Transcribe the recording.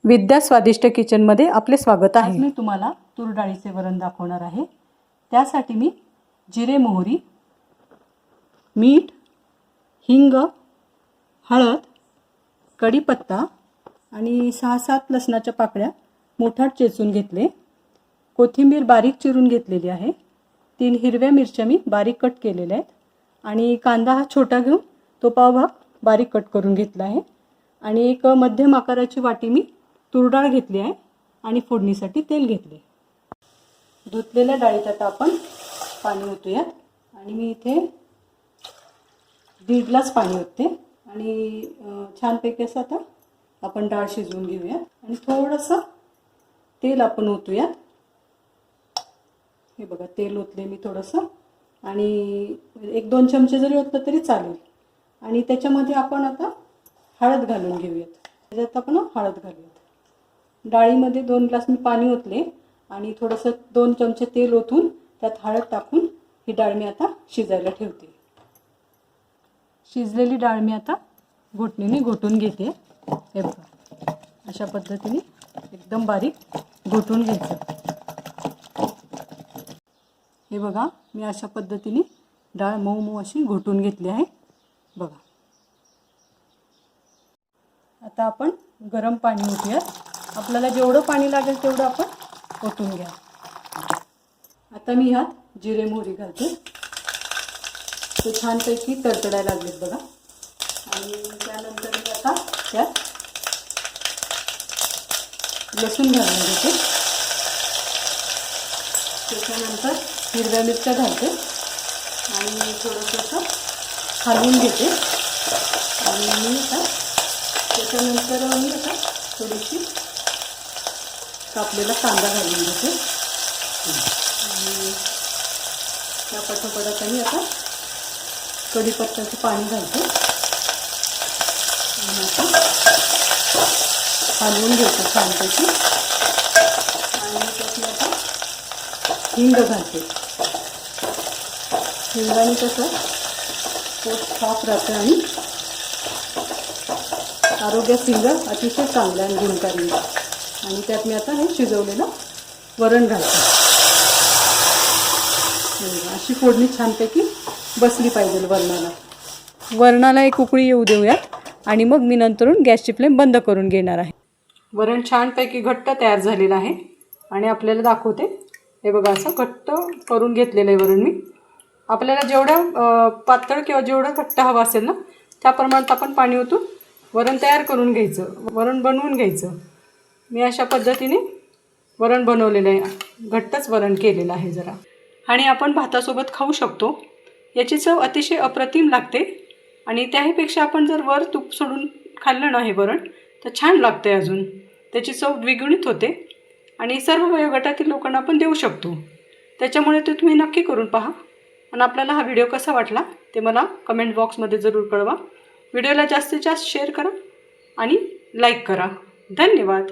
विद्या स्वादिष्ट किचनमध्ये आपले स्वागत आहे। आज मी तुम्हाला तूर डाळीचे वरण दाखवणार आहे। त्यासाठी मी जिरे, मोहरी, मीठ, हिंग, हळद, कढीपत्ता आणि 6-7 लसणाच्या पाकळ्या मोठाट चेचून घेतले। कोथिंबीर बारीक चिरून घेतलेली आहे। 3 हिरव्या मिरच्या मी बारीक कट केलेल्या आहेत आणि कांदा हा छोटा घेऊन तो पावभाग बारीक कट करून घेतला आहे आणि एक मध्यम आकाराची वाटी मी तूर डाळ घेतली आहे आणि फोडणीसाठी तेल घेतले। धुतलेल्या डाळीत आता आपण पाणी ओतूयात आणि मी इथे 1.5 ग्लास पाणी ओतते आणि छानपैकी असं आता आपण डाळ शिजवून घेऊयात आणि थोडंसं तेल आपण ओतूयात। हे बघा तेल ओतले मी थोडंसं आणि 1-2 चमचे जरी ओतलं तरी चालेल आणि त्याच्यामध्ये आपण आता हळद घालून घेऊयात। त्याच्यात आपण हळद घालूयात। डाळीमध्ये 2 ग्लास मी पाणी ओतले आणि थोडंसं 2 चमचे तेल ओतून त्यात हळद टाकून ही डाळ मी आता शिजायला ठेवते। शिजलेली डाळ मी आता घोटणीने घोटून घेते। हे बघा अशा पद्धतीने एकदम बारीक घोटून घ्यायचं। हे बघा मी अशा पद्धतीने डाळ मऊ मऊ अशी घोटून घेतली आहे बघा। आता आपण गरम पाणी ओतूयात। आपल्याला जेवढं पाणी लागेल तेवढं आपण ओतून घ्या। आता मी ह्यात जिरे मोहरी घालते। ते छानपैकी तडतडायला लागलेत बघा आणि त्यानंतर मी आता त्यात लसूण घालून घेते। त्याच्यानंतर हिरव्या मिरच्या घालते आणि थोडंसं असं हलवून घेते आणि मी आता त्याच्यानंतर मी आता थोडीशी कापलेला कांदा घालून घेते आणि त्या पाठोपाठ मी आता कढीपत्त्याचं पाणी घालते आणि आता हलवून घेते छानपैकी आणि त्यात मी आता हिंग घालते। हिंगाने कसं पोट साफ राहतं आणि आरोग्यास हिंग अतिशय चांगलं आणि गुणकारी आणि त्यात मी आता हे शिजवलेलं वरण घालते। अशी फोडणी छानपैकी बसली पाहिजे वरणाला। वरणाला एक उकळी येऊ देऊयात आणि मग मी नंतरून गॅसची फ्लेम बंद करून घेणार आहे। वरण छानपैकी घट्ट तयार झालेलं आहे आणि आपल्याला दाखवते। हे बघा असं घट्ट करून घेतलेलं आहे वरण मी। आपल्याला जेवढं पातळ किंवा जेवढं घट्ट हवं असेल ना त्या प्रमाणात आपण पाणी ओतून वरण तयार करून घ्यायचं, वरण बनवून घ्यायचं। मी अशा पद्धतीने वरण बनवलेलं आहे। घट्टच वरण केलेलं आहे जरा आणि आपण भातासोबत खाऊ शकतो। याची चव अतिशय अप्रतिम लागते आणि त्याहीपेक्षा आपण जर वर तूप सोडून खाल्लं ना हे वरण तर छान लागते। अजून त्याची चव द्विगुणित होते आणि सर्व वयोगटातील लोकांना आपण देऊ शकतो। त्याच्यामुळे ते तुम्ही नक्की करून पहा आणि आपल्याला हा व्हिडिओ कसा वाटला ते मला कमेंट बॉक्समध्ये जरूर कळवा। व्हिडिओला जास्तीत जास्त शेअर करा आणि लाईक करा। धन्यवाद।